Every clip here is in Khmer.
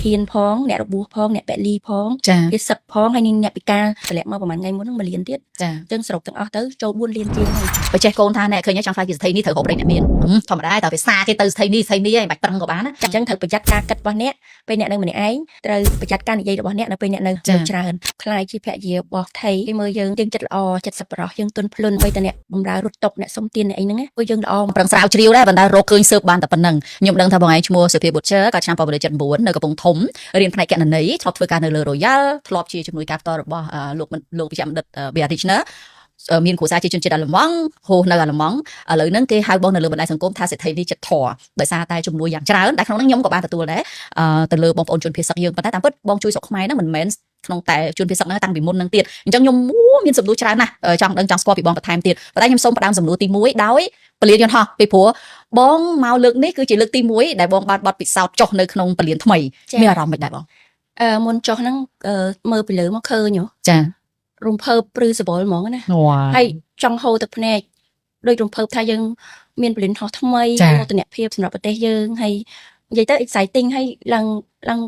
ហ៊ានផងអ្នករបួសផងអ្នកពលីផងគេសឹកផងហើយនឹងអ្នកពិការតម្លាក់មកប្រហែលថ្ងៃមុនហ្នឹង1លានទៀតចឹងសរុបទាំងអស់ទៅចូល4លានជាងហើយបើចេះកូនថាអ្នកឃើញចង់ខ្លាចជាស្ថិនេះត្រូវរកប្រេងអ្នកមានធម្មតាតែភាសាគេទៅស្ថិនេះឯងបាច់ប្រឹងក៏បានណាចឹងត្រូវប្រយ័ត្នការគិតរបស់អ្នកពេលអ្នកនៅម្នាក់ឯងត្រូវប្រយ័ត្នការនិយាយរបស់អ្នកនៅពេលអ្នកនៅច្រើនខ្លាចជាភរិយារបស់ថៃគេមើលយើងចិត្តល្អចិត្តសប្បុរសយើងទន់ភ្លន់បីតអ្នកបំរើរត់តុកអ្នកសុំទានអ្នកអីហ្នឹងពួកយើងល្អប្រឹងស្រាវជ្រាវដែរប៉ុន្តែរកឃើញស៊ើបបានតែប៉ុណ្្នឹងខ្ញុំដឹងថាបងឯងឈ្មោះសុភាបុត្រក៏ឆ្នាំ1979នៅកំពង់ធំរៀនផ្នែកគណនេយ្យធ្លាប់ធ្វើការនៅលើ Royal ធ្លាប់ជាជំនួយការផ្ទាល់របស់លោកវិជ្ជបណ្ឌិត Beatrice មានគ្រួសារជាជនជាតិអាល្លឺម៉ង់ហូសនៅអាល្លឺម៉ង់ឥឡូវហ្នឹងគេហៅបងនៅលើបណ្ដាញសង្គមថាសេដ្ឋីនេះចិត្តធរដោយសារតែជំនួយយ៉ាងច្រើនតែក្នុងហ្នឹងខ្ញុំក៏បានទទួលដែរទៅលើបងប្អូនជនភេទសឹកយើងប៉ុន្តែតាមពិតបងជួយស្រុកខ្មែរហ្នឹងមិនមែនក្នុងតែជនភេទសឹកហ្នឹងតាំងពីមុនហ្នឹងទៀតអញ្ចឹងខ្ញុំមានសំណួរច្រើនណាស់ចង់ដឹងចង់ស្គាល់ពីបងបន្ថែមទៀតប៉ុន្តែខ្ញុំសូមផ្ដើមសំណួរទី1ដោយពលានយន្តហោះពីព្រោះបងមកលើកនេះគឺជាលើកទី1ដែលបងបានបត់ពិសោធន៍ចុះនៅក្នុងពលានថ្មីមានអារម្មណ៍មិនដែរបងមុនចុះហ្នឹងមើលពីលើមកឃើញចារំភើបព្រឺសបល់ហ្មងណាហើយចង់ហូរទឹកភ្នែកដូចរំភើបថាយើងមានពលានហោះថ្មីមោទនភាពសម្រាប់ប្រទេសយើងហើយនិយាយទៅ exciting ហើយឡើង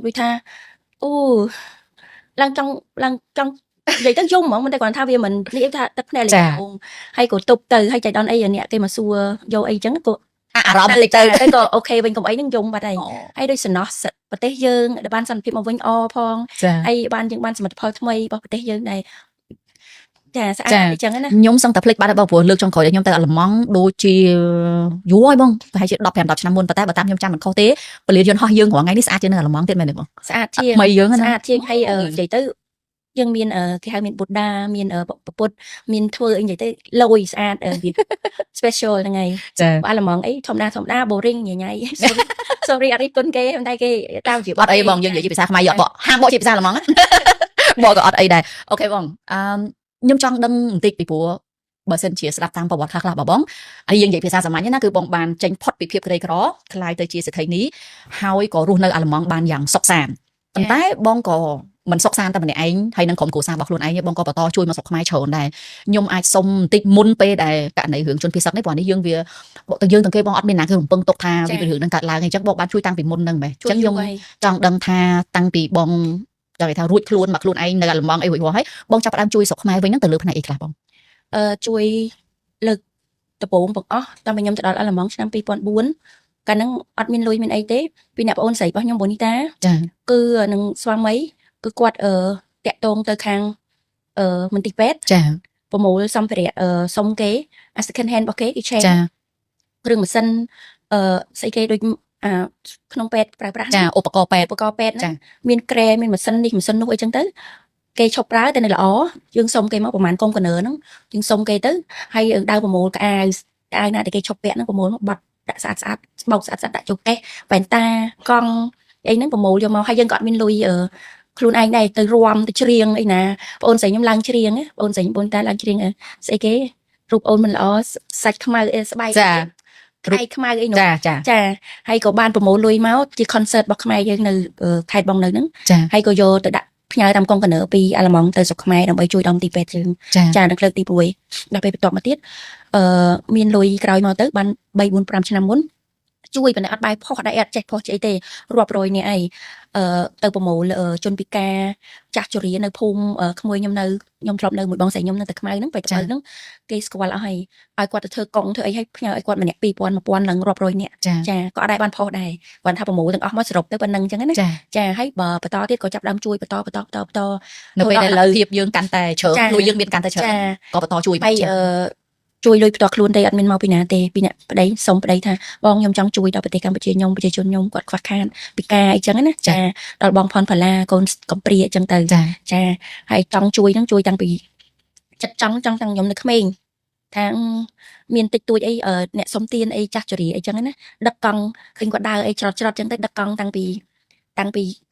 ដូចថាអូឡើងចង់និយាយទៅយំហ្មងមិនតែគ្រាន់ថាវាមិននិយាយថាទឹកភ្នែកលេងងហើយក៏ទប់ទៅហើយចៃដន្យអីអ្នកគេមកសួរយកអីចឹងក៏អារម្មណ៍តិចទៅក៏អូខេវិញកុំអីនឹងយំបាត់ហើយដូចសំណោះប្រទេសយើងដែលបានសន្តិភាពមកវិញផងហើយយើងបានសមិទ្ធផលថ្មីរបស់ប្រទេសយើងដែរចាស្អាតអញ្ចឹងណាខ្ញុំសឹងតែភ្លេចបាត់ហើយបងព្រោះលើកចុងក្រោយខ្ញុំទៅអាល្លឺម៉ង់ដូចជាយូរហើយបងប្រហែលជា10 ឆ្នាំមុនប៉ុន្តែបើតាមខ្ញុំចាំមិនខុសទេពលានយន្តហោះយើងរាល់ថ្ងៃនេះស្អាតជាងនៅអាល្លឺម៉ង់ទៀតមែនទេបងស្អាតជាងថ្មីយើងស្អាតជាងហើយនិយាយទៅយើងមានគេហៅមានបុតាមានពុទ្ធមានធ្វើអីនិយាយទៅលយស្អាតវា special ហ្នឹងហើយអាល្លឺម៉ង់អីធម្មតា boring ញ៉ៃ sorry អរិយគុណគេតែគេតាមជាអត់អីបងយើងនិយាយជាភាសាខ្មែរយកបកហាងបកជាភាសាអាល្លឺម៉ង់បកក៏អត់អីដែរអូខេបងខ្ញុំចង់ដឹងបន្តិចពីព្រោះបើសិនជាស្ដាប់តាមប្រវត្តិខ្លះបងហើយយើងនិយាយភាសាសាមញ្ញណាគឺបងបានចេញផុតពីភាពក្រីក្រខ្លាយទៅជាសេដ្ឋីនេះហើយក៏រស់នៅអាល្លឺម៉ង់បានយ៉ាងសុខសាន្តប៉ុន្តែបងក៏មិនសុខសាន្តតែម្នាក់ឯងហើយនឹងក្រុមគ្រួសាររបស់ខ្លួនឯងបងក៏បន្តជួយមកស្រុកខ្មែរច្រើនដែរខ្ញុំអាចសុំបន្តិចមុនពេលដែលករណីរឿងជនភេទសឹកនេះព្រោះនេះយើងវាយើងទាំងគេបងអត់មានណាគេរំពឹងទុកថាវារឿងនឹងកើតឡើងអញ្ចឹងបងបានជួយតាំងពីមុនហ្នឹងមែនអញ្ចឹងខ្ញុំចង់ដឹងថាតាំងពីបងចង់និយាយថារួចខ្លួនមកខ្លួនឯងនៅអាល្លឺម៉ង់អីរួចរាល់ហើយបងចាប់ផ្ដើមជួយស្រុកខ្មែរវិញហ្នឹងទៅលើផ្នែកអីខ្លះបងជួយលើកដំបូងបងអស់តាមខ្ញុំទៅដល់អាល្លឺម៉ង់ឆ្នាំ2004កាលហ្នឹងអត់មានលុយមានអីទេពីអ្នកប្អូនស្រីរបស់ខ្ញុំបូនីតាគឺនឹងស្វាមីគឺគាត់តាក់ទងទៅខាងមន្ទីរពេទ្យប្រមូលសម្ភារៈសុំគេ second hand របស់គេគឺ check គ្រឿងម៉ាស៊ីនស្អីគេដូចក្នុងពេទ្យប្រើប្រាស់ឧបករណ៍ពេទ្យណាមានក្រែមានម៉ាស៊ីននេះម៉ាស៊ីននោះអីចឹងទៅគេឈប់ប្រើតែនៅល្អយើងសុំគេមកប្រហែលកុំកណឺហ្នឹងយើងសុំគេទៅហើយដើរប្រមូលកៅអៅណាដែលគេឈប់ពាក់ហ្នឹងប្រមូលមកបាត់ដាក់ស្អាតបោកស្អាតដាក់ចូលកេះវ៉ែនតាកង់អីហ្នឹងប្រមូលយកមកហើយយើងក៏អត់មានលុយខ្លួនឯងដែរទៅរាំទៅច្រៀងអីណាបងអូនស្រីខ្ញុំឡើងច្រៀងបងអូនស្រីបងតាឡើងច្រៀងស្អីគេរូបអូនមិនល្អសាច់ខ្មៅស្បែកខែខ្មៅអីនោះចាហើយក៏បានប្រមូលលុយមកជា concert របស់ខ្មែរយើងនៅខេត្តបងនៅហ្នឹងហើយក៏យកទៅដាក់ផ្ញើតាមកុងកណឺពីអាល្លឺម៉ង់ទៅស្រុកខ្មែរដើម្បីជួយដល់ទីពេទ្យយើងចានៅលើកទី1ដល់ពេលបន្ទាប់មកទៀតមានលុយក្រោយមកទៅបាន3-4-5 ឆ្នាំមុនជួយប៉ុន្តែអត់បាយផុសដែរអត់ចេះផុសអីទេរាប់រយនាក់អីទៅប្រមូលជនពិការចាស់ជរានៅភូមិក្មួយខ្ញុំធ្លាប់នៅមួយបងស្រីខ្ញុំនៅតែខ្មៅហ្នឹងពេលទៅហ្នឹងគេស្គាល់អស់ហើយឲ្យគាត់ទៅធ្វើកង់ធ្វើអីឲ្យផ្ញើឲ្យគាត់ម្នាក់2000 ឡើងរាប់រយនាក់ចាក៏អត់ដែរបានផុសដែរគាត់ថាប្រមូលទាំងអស់មកសរុបទៅប៉ុណ្្នឹងអញ្ចឹងណាចាហើយបើបន្តទៀតក៏ចាប់ដើមជួយបន្តនៅពេលដែលលើភាពយើងកាន់តែច្រើនលុយយើងមានកាន់តែច្រើនក៏បន្តជួយហើយជួយលុយផ្ទាល់ខ្លួនទេអត់មានមកពីណាទេពីអ្នកប្តីសុំប្តីថាបងខ្ញុំចង់ជួយដល់ប្រទេសកម្ពុជាខ្ញុំប្រជាជនខ្ញុំគាត់ខ្វះខាតពិការអីចឹងណាចាដល់បងផនផាឡាកូនកំព្រាអញ្ចឹងទៅចាហើយចង់ជួយហ្នឹងជួយតាំងពីចិត្តចង់តាំងខ្ញុំនៅក្មេងថាមានតិចតួចអីអ្នកសុំទានអីចាស់ជរាអីចឹងណាដឹកកង់ឃើញគាត់ដើរអីច្រត់ចឹងទៅដឹកកង់តាំងពី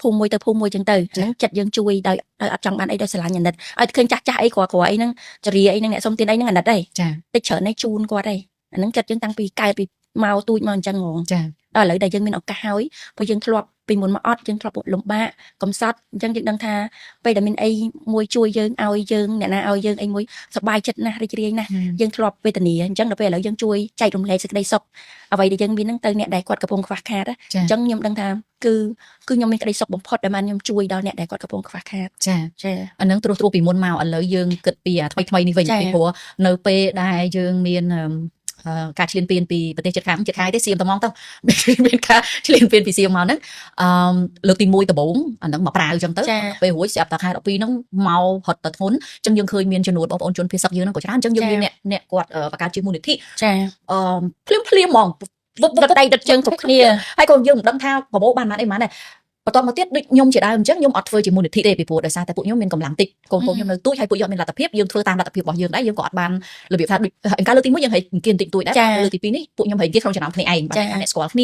ភូមិមួយទៅភូមិមួយចឹងទៅហ្នឹងចិត្តយើងជួយដោយអត់ចង់បានអីដោយស្រឡាញ់អាណិតឲ្យឃើញចាស់អីគ្រាអីហ្នឹងចរាអីហ្នឹងអ្នកសុំទានអីហ្នឹងអាណិតអីតិចច្រើនឯងជូនគាត់អីអាហ្នឹងចិត្តយើងតាំងពីកើតពីមកទូចមកអញ្ចឹងហ្មងដល់ឥឡូវដែលយើងមានឱកាសហើយព្រោះយើងធ្លាប់ ពីមុនមកអត់យើងធ្លាប់លំបាកកំសត់អញ្ចឹងយើងដឹងថាពេលដែលមានអីមួយជួយយើងឲ្យយើងអ្នកណាឲ្យយើងអីមួយសប្បាយចិត្តណាស់រីករាយណាស់យើងធ្លាប់វេទនាអញ្ចឹងដល់ពេលឥឡូវយើងជួយចែករំលែកសេចក្តីសុខអ្វីដែលយើងមានហ្នឹងទៅអ្នកដែលគាត់កំពុងខ្វះខាតអញ្ចឹងខ្ញុំដឹងថាគឺខ្ញុំមានក្តីសុខបំផុតដែលបានខ្ញុំជួយដល់អ្នកដែលគាត់កំពុងខ្វះខាតចាអានឹងត្រួសពីមុនមកឥឡូវយើងគិតពីថ្មីនេះវិញពីព្រោះនៅពេលដែលយើងមានការឆ្លៀនពៀនពីប្រទេសជិតខាងទេសៀមត្មងទៅមានការឆ្លៀនពៀនពីសៀមមកហ្នឹងលើកទី1ដំបូងអាហ្នឹងមកប្រាវអញ្ចឹងទៅពេលរួចស្រាប់តែខែ12ហ្នឹងមកហត់ទៅធ្ងន់អញ្ចឹងយើងឃើញមានចំនួនបងប្អូនជនភៀសសឹកយើងហ្នឹងក៏ច្រើនអញ្ចឹងយើងមានអ្នកគាត់បង្កើតជាមូលនិធិចាភ្លាមហ្មងដុតដៃដុតជើងគ្រប់គ្នាហើយក៏យើងមិនដឹងថាប្រមូលបានអីបានដែរបន្តមកទៀតដូចខ្ញុំជាដើមអញ្ចឹងខ្ញុំអត់ធ្វើជាមូលនិធិទេពីព្រោះដោយសារតែពួកខ្ញុំមានកម្លាំងតិចកូនខ្ញុំនៅទូចហើយពួកយើងមានលទ្ធភាពយើងធ្វើតាមលទ្ធភាពរបស់យើងដែរយើងក៏អត់បានរបៀបថាដូចការលើកទី1យើងហែកអង្គានតិចតួចដែរលើកទី2នេះពួកខ្ញុំហែកអង្គានក្នុងចំណោមគ្នាឯងបាទអ្នកស្គាល់គ្ន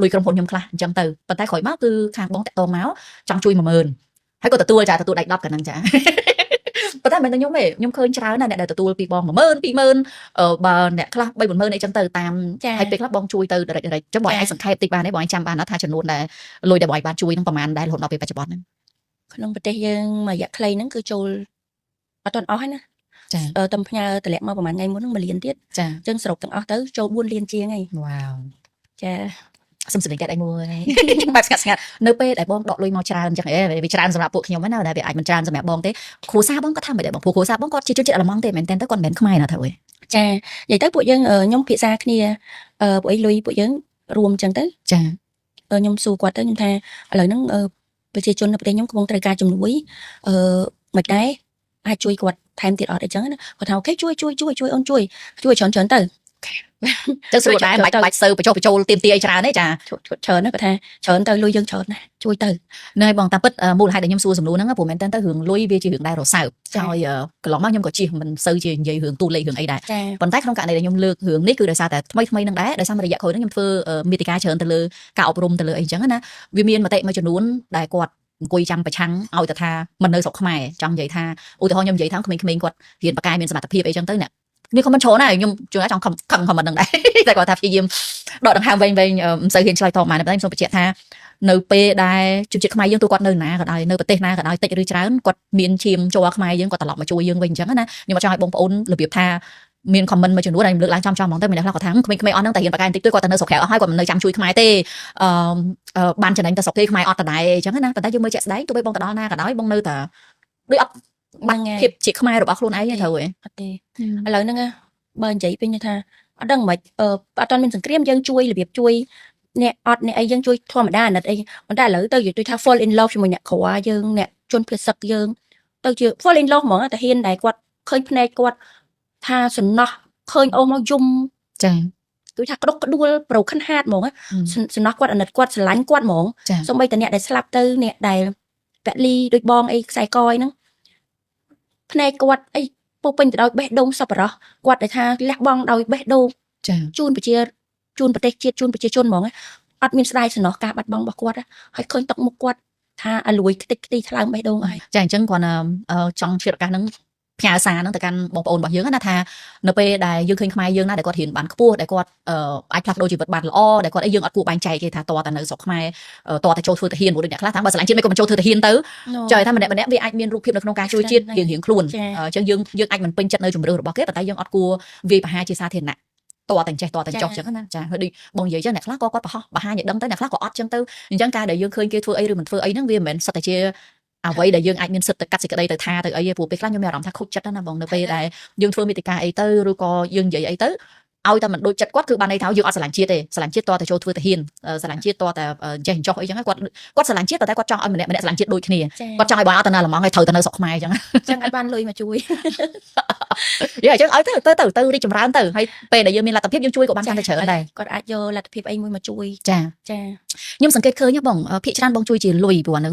ាលុយក្រុមហ៊ុនខ្ញុំខ្លះអញ្ចឹងទៅប៉ុន្តែក្រោយមកគឺខាងបងតាក់តមកចង់ជួយ 10000 ហើយក៏ទទួលដៃ10កណ្ដឹងចាប៉ុន្តែមិនតែខ្ញុំទេខ្ញុំឃើញច្រើនណាស់អ្នកដែលទទួលពីបង10000 20000បើអ្នកខ្លះ3 40000អីចឹងទៅតាមហើយពេលខ្លះបងជួយទៅដិរេចចឹងបងឯងសង្ខេបតិចបានទេបងឯងចាំបានថាចំនួនដែលលុយដែលបងឯងបានជួយនឹងប្រហែលដែររហូតដល់ពេលបច្ចុប្បន្នហ្នឹងក្នុងប្រទេសយើងមួយរយៈខ្លីហ្នឹងគឺចូលអត់ទាន់អស់ហើយណាចាតំផ្ញើតម្លាក់មកប្រហែលថ្ងៃមុនហ្នឹង1លានទៀតចាអញ្ចឹងសរុបទាំងអស់ទៅចូល4លានជាងហើយវ៉ាវចាសុំសម្ដែងកាត់អីមួយបែបស្ងាត់នៅពេលដែលបងដកលុយមកច្រើនអញ្ចឹងវាច្រើនសម្រាប់ពួកខ្ញុំណាតែវាអាចមិនច្រើនសម្រាប់បងទេគ្រួសារបងគាត់ថាមិនដែរបងគ្រួសារបងគាត់ជាជនជាតិអាល្លឺម៉ង់ទេមែនតើគាត់មិនមែនខ្មែរណាទៅវិញចានិយាយទៅពួកយើងខ្ញុំភាសាគ្នាពួកអីលុយពួកយើងរួមអញ្ចឹងទៅចាខ្ញុំសួរគាត់ទៅខ្ញុំថាឥឡូវហ្នឹងប្រជាជននៅប្រទេសខ្ញុំកំពុងត្រូវការជំនួយមិនដែរអាចជួយគាត់ថែមទៀតអត់អីចឹងណាគាត់ថាអូខេជួយអូនជួយច្រើនទៅចឹងស្រួលដែរមិនបាច់សើបញ្ចុះបញ្ចូលទៀមទាអីច្រើនទេចាច្រើនណាគាត់ថាច្រើនទៅលុយយើងច្រើនណាជួយទៅនៅឲ្យបងតាពិតមូលហេតុដែលខ្ញុំសួរសំណួរហ្នឹងព្រោះមែនតើរឿងលុយវាជារឿងដែលរសើបហើយកន្លងមកខ្ញុំក៏ជិះមិនសូវជានិយាយរឿងទូលេខរឿងអីដែរប៉ុន្តែក្នុងករណីដែលខ្ញុំលើករឿងនេះគឺដោយសារតែថ្មីហ្នឹងដែរដោយសាររយៈក្រោយហ្នឹងខ្ញុំធ្វើមាតិកាច្រើនទៅលើការអប់រំទៅលើអីចឹងណាវាមានមតិមួយចំនួនដែលគាត់អង្គុយចាំប្រឆាំងឲ្យទៅថាមិននៅស្រុកខ្មែរចង់និយាយថាឧទាហរណ៍ខ្ញុំនិយាយថាក្មេងៗគាត់រៀនបកាយមានសមត្ថភាពអីចឹងទៅណានេះក៏មិនច្រើនដែរខ្ញុំជួយចង់ខំមិនដឹងដែរតែគាត់ថាព្យាយាមដកដង្ហើមវិញមិនសូវហ៊ានឆ្លើយតបមកតែខ្ញុំសូមបញ្ជាក់ថានៅពេលដែលជនជាតិខ្មែរយើងទូគាត់នៅណាក៏ដោយនៅប្រទេសណាក៏ដោយតិចឬច្រើនគាត់មានឈាមចូលខ្មែរយើងគាត់ត្រឡប់មកជួយយើងវិញអញ្ចឹងណាខ្ញុំអត់ចង់ឲ្យបងប្អូនរបៀបថាមាន comment មួយចំនួនដែលខ្ញុំលើកឡើងចំហ្មងទៅមានអ្នកខ្លះគាត់ថាក្មេងៗអស់ហ្នឹងតែរៀនបកាយបន្តិចតួចគាត់ទៅនៅស្រុកក្រៅអស់ហើយគាត់មិននៅចាំជួយខ្មែរទេបានចំណេញទៅស្រុកគេខ្មែរអត់ដដែលអញ្ចឹងណាប៉ុន្តែយើងមើលជាក់ស្ដែងទោះបីបងទៅដល់ណាក៏ដោយបងនៅតែដូចអត់បានភាពជាខ្មែររបស់ខ្លួនឯងទេត្រូវទេអត់ទេឥឡូវហ្នឹងបើនិយាយវិញថាអត់ដឹងមិនអត់ទាន់មានសង្គ្រាមយើងជួយរបៀបជួយអ្នកអត់អ្នកអីយើងជួយធម្មតាអាណិតអីប៉ុន្តែឥឡូវទៅនិយាយថា fall in love ជាមួយអ្នកគ្រាយើងអ្នកជនភៀសសឹកយើងទៅជា fall in love ហ្មងតែហ៊ានដែលគាត់ឃើញភ្នែកគាត់ថាសំណោះឃើញអូសមកយំចាគឺថាក្តុកក្ដួលប្រោខិនហាតហ្មងសំណោះគាត់អាណិតគាត់ស្រឡាញ់គាត់ហ្មងសូម្បីតែអ្នកដែលស្លាប់ទៅអ្នកដែលពលីដូចបងអីខ្សែកអីហ្នឹងភ្នែកគាត់អីពោពេញទៅដោយបេះដូងសប្បុរសគាត់ដែលថាលះបង់ដោយបេះដូងជូនប្រទេសជាតិជូនប្រជាជនហ្មងអត់មានស្ដាយសំណោះការបាត់បង់របស់គាត់ហើយឃើញតុកមុខគាត់ថាឲ្យលួយខ្ទេចខ្ទីថ្លើមបេះដូងហើយចាអញ្ចឹងគាត់ចង់ជិះឱកាសហ្នឹងផ្ញើសារហ្នឹងទៅកាន់បងប្អូនរបស់យើងណាថានៅពេលដែលយើងឃើញខ្មែរយើងណាដែលគាត់រៀនបានខ្ពស់ដែលគាត់អាចផ្លាស់ប្ដូរជីវិតបានល្អដែលគាត់យើងអត់គួរបែងចែកគេថាតតែនៅស្រុកខ្មែរតតែចូលធ្វើទាហានព្រោះដូចអ្នកខ្លះថាបើស្រឡាញ់ជាតិមិនក៏មិនចូលធ្វើទាហានទៅចង់ថាម្នាក់វាអាចមានរូបភាពនៅក្នុងការជួយជាតិរៀងខ្លួនអញ្ចឹងយើងអាចមិនពេញចិត្តនៅជំរឿនរបស់គេប៉ុន្តែយើងអត់គួរវាយប្រហារជាសាធារណៈតតែចេះតតែចោះអញ្ចឹងណាចាហើយដូចបងនិយាយចឹងអ្នកខ្លះក៏គាត់បង្ហាញឲ្យដឹងទៅអ្នកខ្លះក៏អត់ចឹងទៅអញ្ចឹងការដែលយើងឃើញគេធ្វើអីឬមិនធ្វើអីហ្នឹងវាមិនមែនសិតតែជាអ្វីដែលយើងអាចមានសិទ្ធិទៅកាត់សេចក្តីទៅថាទៅអីទេព្រោះពេលខ្លះខ្ញុំមានអារម្មណ៍ថាខូចចិត្តណាបងនៅពេលដែលយើងធ្វើមាតិកាអីទៅឬក៏យើងនិយាយអីទៅឲ្យតែមិនដូចចិត្តគាត់គឺបានន័យថាយើងអត់ស្រឡាញ់ជាតិទេស្រឡាញ់ជាតិតតែចូលធ្វើទាហានស្រឡាញ់ជាតិតតែចេះចោះអីចឹងគាត់ស្រឡាញ់ជាតិតែគាត់ចង់ឲ្យម្នាក់ស្រឡាញ់ជាតិដូចគ្នាគាត់ចង់ឲ្យបងអត់ទៅនៅល្មងឲ្យត្រូវទៅនៅស្រុកខ្មែរចឹងចឹងឲ្យបានលុយមកជួយយើងអញ្ចឹងឲ្យទៅរីកចម្រើនទៅហើយពេលដែលយើងមានលទ្ធភាពយើងជួយក៏បានកាន់តែច្រើនដែរគាត់អាចយកលទ្ធភាពអីមួយមកជួយចាខ្ញុំសង្កេតឃើញបងភាគច្រើនបងជួយជាលុយព្រោះអានឹ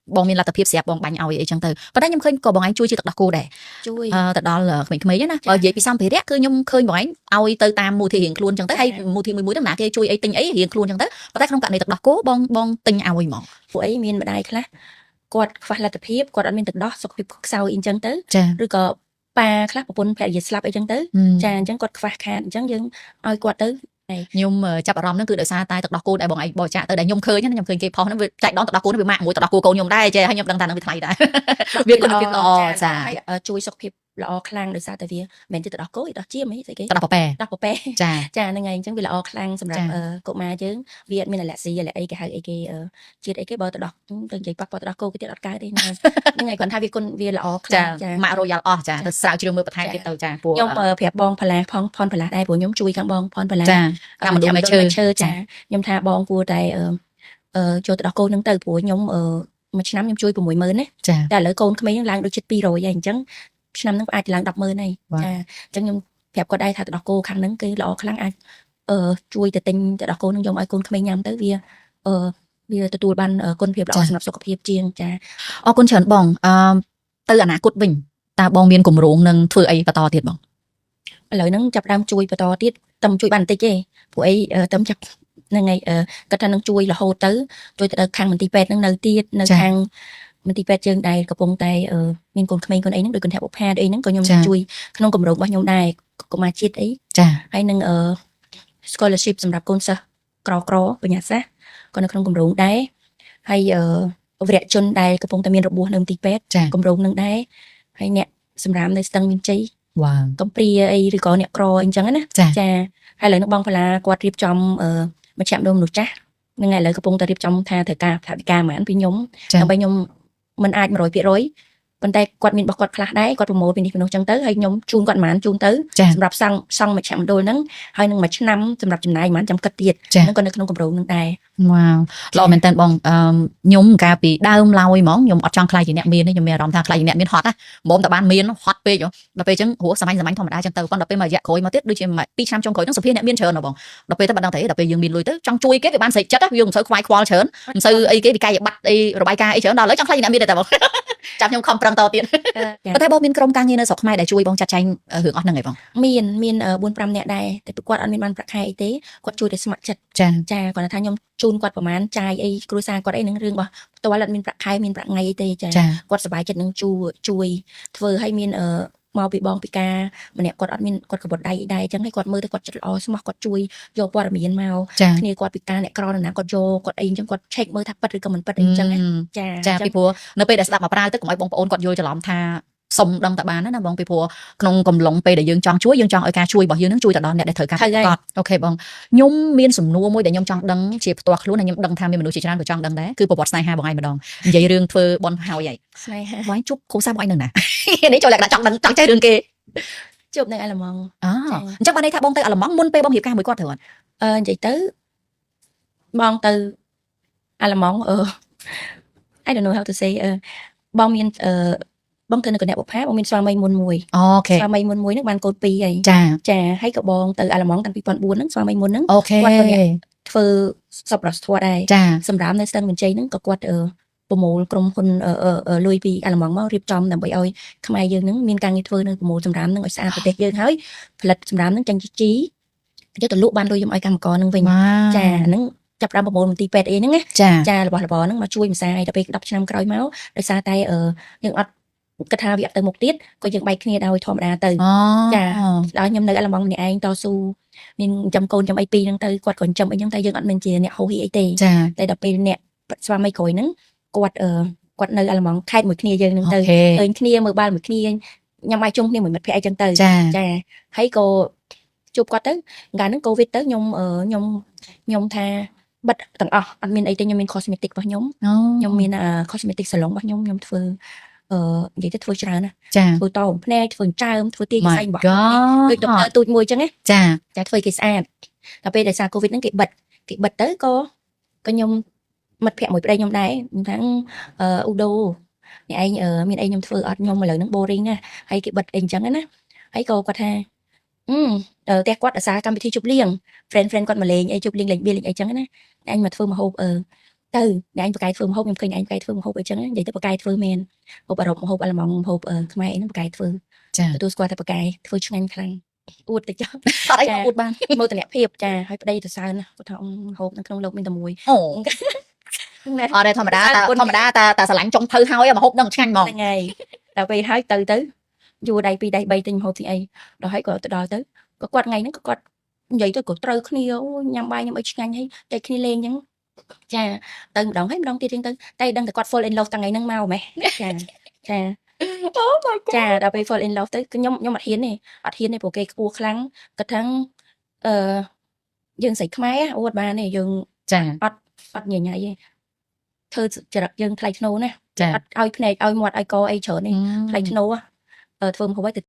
ងបងមានលទ្ធភាពស្រាប់បងបាញ់ឲ្យអីចឹងទៅប៉ុន្តែខ្ញុំឃើញក៏បងឯងជួយជាទឹកដោះគោដែរជួយទៅដល់ក្មេងៗណាបើនិយាយពីសម្ភារៈគឺខ្ញុំឃើញបងឯងឲ្យទៅតាមមូលនិធិរៀងខ្លួនចឹងទៅហើយមូលនិធិមួយទៅណាគេជួយអីទិញអីរៀងខ្លួនចឹងទៅប៉ុន្តែក្នុងករណីទឹកដោះគោបងទិញឲ្យហ្មងពួកអីមានម្ដាយខ្លះគាត់ខ្វះលទ្ធភាពគាត់អត់មានទឹកដោះសុខភាពខ្សោយអីចឹងទៅឬក៏ប៉ាខ្លះប្រពន្ធភរិយាស្លាប់អីចឹងទៅចាអញ្ចឹងគាត់ខ្វះខាតអញ្ចឹងយើងឲ្យគាត់ទៅ nhung chập ròm nó cứ đợi xa tay tật đọc cô đại bọn ấy bỏ trả tới đại nhung khơi nhá nhung khơi kia phò nó chạy đón tật đọc cô nó bị mạng mũi tật đọc cô nhung đây chơi hay nhung đăng tàn nó bị thay đấy việc con việc chả chui sọc hiệpល្អខ្លាំងដោយសារតែវាមិនមែនទៅដោះគោដោះជាមិនស្អីគេតដោះប៉ែចាហ្នឹងហើយអញ្ចឹងវាល្អខ្លាំងសម្រាប់កុមារយើងវាអត់មានអាឡែស៊ីអាឡែអីគេហៅអីគេជាតិអីគេបើទៅដោះទៅនិយាយប៉ះទៅដោះគោគេទៀតអត់កើតទេហ្នឹងហើយគាត់ថាវាគុណវាល្អខ្លាំងចាម៉ាក់រ៉ូយ៉ាល់អស់ចាទៅស្រាវជ្រាវមើលបន្ថែមទៀតទៅចាពួកខ្ញុំប្រាប់បងផល្លាផនផល្លាដែរព្រោះខ្ញុំជួយខាងបងផនផល្លាចាខាងមនុស្សឈើចាខ្ញុំថាបងគួរតែចូលទៅដោះគោហ្នឹងទៅព្រោះខ្ញុំមួយឆ្នាំខ្ញុំជួយ 60000 ណាតែឥឡូវកូនក្មេងឡើងដូចជិត200ហើយអញ្ចឹងឆ្នាំហ្នឹងអាចឡើង 100,000 ហើយចាអញ្ចឹងខ្ញុំប្រាប់គាត់ដែរថាទៅដោះគោខាងហ្នឹងគឺល្អខ្លាំងអាចជួយទៅទិញទៅដោះគោហ្នឹងយកឲ្យកូនក្មេងញ៉ាំទៅវាទទួលបានគុណភាពល្អសម្រាប់សុខភាពជាងចាអរគុណច្រើនបងទៅអនាគតវិញតើបងមានគម្រោងនឹងធ្វើអីបន្តទៀតបងឥឡូវហ្នឹងចាប់ដើមជួយបន្តទៀតតែជួយបានបន្តិចទេព្រោះអីតែចាប់ហ្នឹងហើយគាត់ថានឹងជួយរហូតទៅជួយទៅខាងមន្ទីរពេទ្យហ្នឹងនៅទៀតនៅខាងមន្ទីរពេទ្យយើងដែលកំពុងតែមានកូនក្មេងកូនអីហ្នឹងដូចកន្ធាក់បុប្ផាអីហ្នឹងក៏ខ្ញុំជួយក្នុងគម្រោងរបស់ខ្ញុំដែរកុមារជាតិអីចាហើយនឹងscholarship សម្រាប់កូនសិស្សក្របបញ្ញាសាស្ត្រក៏នៅក្នុងគម្រោងដែរហើយវរៈជនដែលកំពុងតែមានរបួសនៅមន្ទីរពេទ្យគម្រោងនឹងដែរហើយអ្នកសម្រាប់នៅស្ទឹងមានជ័យកំព្រាអីឬក៏អ្នកក្រអីចឹងណាចាហើយឥឡូវនឹងបងផល្លាគាត់រៀបចំមជ្ឈមណ្ឌលមនុស្សចាស់ហ្នឹងហើយឥឡូវកំពុងតែរៀបចំថាត្រូវការថវិកាហ្មងពីខ្ញុំដើម្បីខ្ញុំមិនអាច 100% ប៉ុន្តែគាត់មានរបស់គាត់ខ្លះដែរគាត់ប្រមូលពីនេះពីនោះចឹងទៅហើយខ្ញុំជូនគាត់ហ្មងជូនទៅសម្រាប់សង់មជ្ឈមណ្ឌលហ្នឹងហើយនឹងមួយឆ្នាំសម្រាប់ចំណាយហ្មងចាំគិតទៀតហ្នឹងក៏នៅក្នុងគម្រោងហ្នឹងដែរវ៉ាវល្អមែនតើបងខ្ញុំកាលពីដើមឡើយហ្មងខ្ញុំអត់ចង់ខ្លាចជាអ្នកមានទេខ្ញុំមានអារម្មណ៍ថាខ្លាចជាអ្នកមានហត់ណាមុំតែបានមានហត់ពេកដល់ពេលចឹងហួរសាមញ្ញធម្មតាចឹងទៅប៉ុន្តែដល់ពេលមករយៈក្រោយមកទៀតដូចជា2ឆ្នាំចុងក្រោយហ្នឹងសភាអ្នកមានច្រើនហ៎បងដល់ពេលទៅបាត់ដឹងទេដល់ពេលយើងមានលុយទៅចង់ជួយគេវាបានស្រេចចិត្តយើងមិនសូវខ្វាយខ្វល់ច្រើនមិនសូវអីគេវិក័យប័ត្រអីរបាយការណ៍អីច្រើនដល់ឥឡូវចង់ខ្លាចជាអ្នកមានតែបងចាំខ្ញុំខំប្រឹងតទៀតប៉ុន្តែបងមានក្រុមការងារនៅស្រុកខ្មែរដែលជួយបងចាត់ចែងរឿងអស់ហ្នឹងឯងបងមាន4-5 នាក់ដែរតែគាត់អត់មានបានប្រាក់ខែអីទេគាត់ជួយតែស្ម័គ្រចិត្តចាគាត់ថាខ្ញុំជូនគាត់ប្រហែលចាយអីគ្រួសារគាត់អីនឹងរឿងរបស់ផ្ទាល់អត់មានប្រាក់ខែមានប្រាក់ថ្ងៃអីទេចាគាត់សប្បាយចិត្តនឹងជួយធ្វើឲ្យមានមកពីបងពីការម្នាក់គាត់អត់មានគាត់កបត់ដៃដែរអញ្ចឹងហើយគាត់មើលទៅគាត់ចិត្តល្អស្មោះគាត់ជួយយកព័ត៌មានមកគ្នាគាត់ពីការអ្នកក្រណាគាត់យកគាត់អីអញ្ចឹងគាត់ឆែកមើលថាពិតឬក៏មិនពិតអីអញ្ចឹងចាពីព្រោះនៅពេលដែលស្ដាប់មកប្រើទៅកុំឲ្យបងប្អូនគាត់យល់ច្រឡំថាសុំដឹងតែបានណាបងពីព្រោះក្នុងកំឡុងពេលដែលយើងចង់ជួយយើងចង់ឲ្យការជួយរបស់យើងនឹងជួយទៅដល់អ្នកដែលត្រូវការគាត់អូខេបងខ្ញុំមានសំណួរមួយដែលខ្ញុំចង់ដឹងជាផ្ទាល់ខ្លួនហើយខ្ញុំដឹងថាមានមនុស្សជាច្រើនក៏ចង់ដឹងដែរគឺប្រវត្តិស្នេហាបងឯងម្ដងនិយាយរឿងធ្វើបន់ហើយស្នេហាបងជួបគ្រូសាស្ត្របងឯងនៅណានេះចូលលក្ខណៈចង់ដឹងចង់ចេះរឿងគេជួបនៅអាឡម៉ង់អញ្ចឹងបានន័យថាបងទៅអាឡម៉ង់មុនពេលបងរៀបការមួយគាត់ត្រូវអត់និយាយទៅបងទៅអាឡម៉ង់I don't know how to say បងមានបងទៅនៅកណ្ដាប់បុប្ផាបងមានស្វាមីមុនមួយអូខេស្វាមីមុនមួយហ្នឹងបានកូន2ហើយចាហើយក៏បងទៅអាឡម៉ង់តាំងពី2004ហ្នឹងស្វាមីមុនហ្នឹងគាត់ក៏ធ្វើសប្បុរសធម៌ដែរសម្រាប់នៅស្ទឹងមានជ័យហ្នឹងក៏គាត់ប្រមូលក្រុមហ៊ុនលុយពីអាឡម៉ង់មករៀបចំដើម្បីឲ្យខ្មែរយើងហ្នឹងមានការងារធ្វើនៅប្រមូលសម្រាប់ហ្នឹងឲ្យស្អាតប្រទេសយើងហើយផលិតសម្រាប់ហ្នឹងចាញ់ជីយកទៅលក់បានលុយយកឲ្យកម្មករហ្នឹងវិញចាហ្នឹងចាប់ដើមប្រមូលមន្ទីរពេទ្យអីហ្នឹងណាចារបស់របរហ្នឹងមកជួយម្សាយដល់ពេល10ឆ្នាំក្រោយមកដោយសារតែយើងអត់គិតថាវាអត់ទៅមុខទៀតក៏យើងបែកគ្នាដោយធម្មតាទៅចាដល់ខ្ញុំនៅអាឡម៉ង់ម្នាក់ឯងតស៊ូមានចំកូនចំអីពីរហ្នឹងទៅគាត់ក៏ចំអីហ្នឹងតែយើងអត់មានជាអ្នកហោហីអីទេតែដល់ពេលអ្នកស្វាមីក្រោយហ្នឹងគាត់នៅអាឡម៉ង់ខេត្តមួយគ្នាយើងហ្នឹងទៅឃើញគ្នាមើលបាល់មួយគ្នាញ៉ាំបាយជុំគ្នាមួយមិត្តភក្តិអីចឹងទៅចាហើយក៏ជួបគាត់ទៅកាលហ្នឹងកូវីដទៅខ្ញុំថាបិទទាំងអស់អត់មានអីទេខ្ញុំមាន cosmetic របស់ខ្ញុំមាន cosmetic salon របស់ខ្ញុំធ្វើនិយាយទៅធ្វើច្រើនណាធ្វើតោភ្នែកធ្វើចើមធ្វើទាញខ្សែរបស់ដូចដុកទ័រទូចមួយចឹងណាចាធ្វើគេស្អាតដល់ពេលដែលសារ covid ហ្នឹងគេបិទទៅក៏ខ្ញុំមិត្តភក្តិមួយប្តីខ្ញុំដែរខ្ញុំថាអ៊ូដូអ្នកឯងមានអីខ្ញុំធ្វើអត់ខ្ញុំឥឡូវហ្នឹង boring ណាហើយគេបិទអីចឹងណាហើយក៏គាត់ថាផ្ទះគាត់អាសាកម្មវិធីជប់លៀង friend គាត់មកលេងអីជប់លៀងលេងបៀលេងអីចឹងណាអញមកធ្វើម្ហូបទៅអ្នកអញបកកាយធ្វើម្ហូបខ្ញុំឃើញឯងបកកាយធ្វើម្ហូបអីចឹងនិយាយទៅបកកាយធ្វើមែនម្ហូបអឺរ៉ុបម្ហូបអាល្លឺម៉ង់ម្ហូបខ្មែរអីហ្នឹងបកកាយធ្វើទទួលស្គាល់តែបកកាយធ្វើឆ្ងាញ់ខ្លាំងអួតតិចចុះអត់អីអួតបានមោទនភាពចាហើយប្តីទៅសើណាគាត់ថាម្ហូបនៅក្នុងលោកមានតែមួយអូអត់ទេធម្មតាតែស្រឡាញ់ចុងភៅហើយម្ហូបនឹងឆ្ងាញ់ហ្មងហ្នឹងហើយដល់ពេលហើយទៅយួរដៃ2ដៃ3ទិញម្ហូបទីអីដល់ហើយក៏ទៅដល់ទៅក៏គាត់ថ្ងៃហ្នឹងក៏គាត់ vậy tôi cũng trâu khnia nhằm bay nhằm ấy nhanh hay chạy khnia lên nhá chà từng đón hết đón kia trên từng tay đang được quạt fall in love tăng ngày nâng mau mày chà chà Oh my god ចាដល់ពេល fall in love ទៅខ្ញុំអត់ហ៊ានទេអត់ហ៊ានទេព្រោះគេខ្ពស់ខ្លាំងគាត់ថាអឺយើងស្រីខ្មែរអត់បានទេយើង ចា អត់ញញ៉ៃទេធ្វើចរិតយើងថ្លៃធ្នូណា ចា អត់ឲ្យភ្នែកឲ្យមាត់ឲ្យកអីច្រើនទេថ្លៃធ្នូធ្វើមកហូបឲ្យ